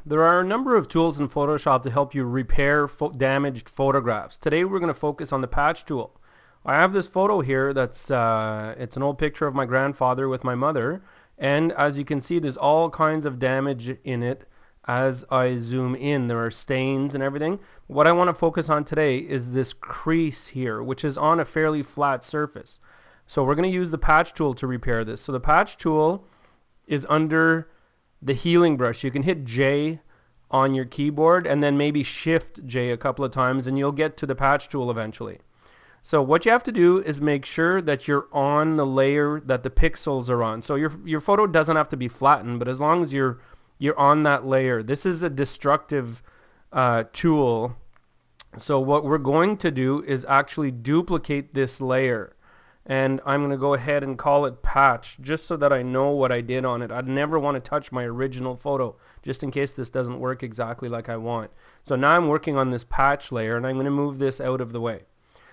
There are a number of tools in Photoshop to help you repair damaged photographs. Today we're going to focus on the patch tool. I have this photo here that's it's an old picture of my grandfather with my mother, and as you can see there's all kinds of damage in it. As I zoom in, there are stains and everything. What I want to focus on today is this crease here, which is on a fairly flat surface. So we're going to use the patch tool to repair this. So the patch tool is under the healing brush. You can hit J on your keyboard and then maybe Shift J a couple of times and you'll get to the patch tool eventually. So what you have to do is make sure that you're on the layer that the pixels are on. So your photo doesn't have to be flattened, but as long as you're on that layer. This is a destructive tool. So what we're going to do is actually duplicate this layer. And I'm going to go ahead and call it patch just so that I know what I did on it. I'd never want to touch my original photo just in case this doesn't work exactly like I want. So now I'm working on this patch layer and I'm going to move this out of the way.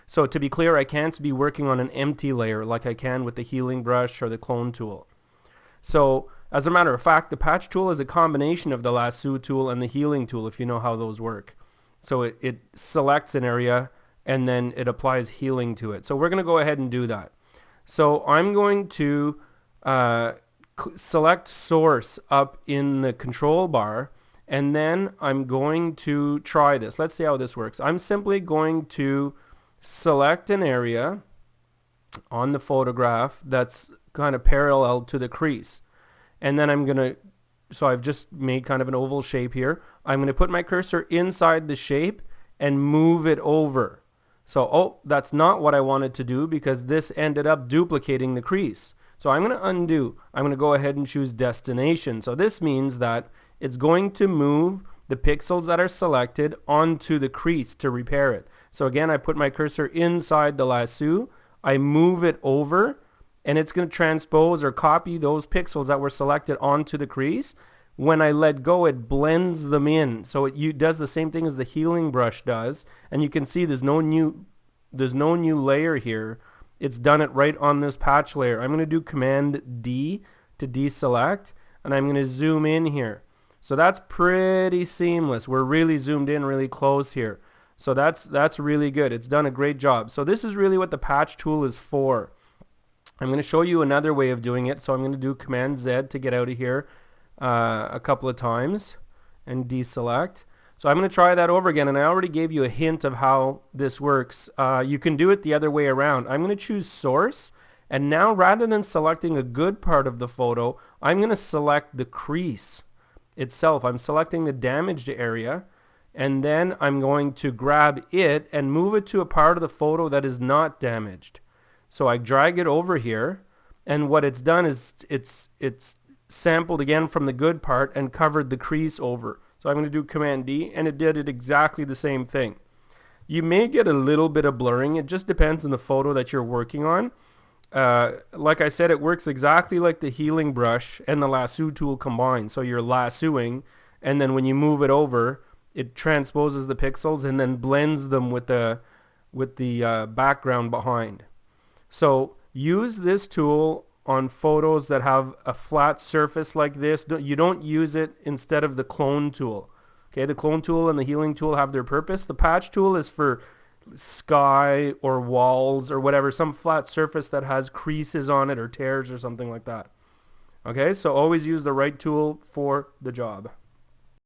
So to be clear, I can't be working on an empty layer like I can with the healing brush or the clone tool. So as a matter of fact, the patch tool is a combination of the lasso tool and the healing tool, if you know how those work. So it selects an area and then it applies healing to it. So we're going to go ahead and do that. So I'm going to select source up in the control bar, and then I'm going to try this. Let's see how this works. I'm simply going to select an area on the photograph that's kind of parallel to the crease. And then I'm going to, so I've just made kind of an oval shape here. I'm going to put my cursor inside the shape and move it over. So, oh, that's not what I wanted to do because this ended up duplicating the crease. So I'm going to undo. I'm going to go ahead and choose destination. So this means that it's going to move the pixels that are selected onto the crease to repair it. So again, I put my cursor inside the lasso. I move it over and it's going to transpose or copy those pixels that were selected onto the crease. When I let go, it blends them in. So it does the same thing as the healing brush does. And you can see there's no new layer here. It's done it right on this patch layer. I'm going to do Command D to deselect, and I'm going to zoom in here. So that's pretty seamless. We're really zoomed in really close here. So that's really good. It's done a great job. So this is really what the patch tool is for. I'm going to show you another way of doing it. So I'm going to do Command Z to get out of here a couple of times and deselect. So I'm going to try that over again, and I already gave you a hint of how this works. You can do it the other way around. I'm going to choose source, and now rather than selecting a good part of the photo, I'm going to select the crease itself. I'm selecting the damaged area, and then I'm going to grab it and move it to a part of the photo that is not damaged. So I drag it over here, and what it's done is it's sampled again from the good part and covered the crease over. So I'm going to do Command D, and it did it exactly the same thing. You may get a little bit of blurring. It just depends on the photo that you're working on. Like I said, it works exactly like the healing brush and the lasso tool combined. So you're lassoing, and then when you move it over, it transposes the pixels and then blends them with the background behind. So use this tool on photos that have a flat surface like this. You don't use it instead of the clone tool. Okay, the clone tool and the healing tool have their purpose. The patch tool is for sky or walls or whatever, some flat surface that has creases on it or tears or something like that. Okay, so always use the right tool for the job.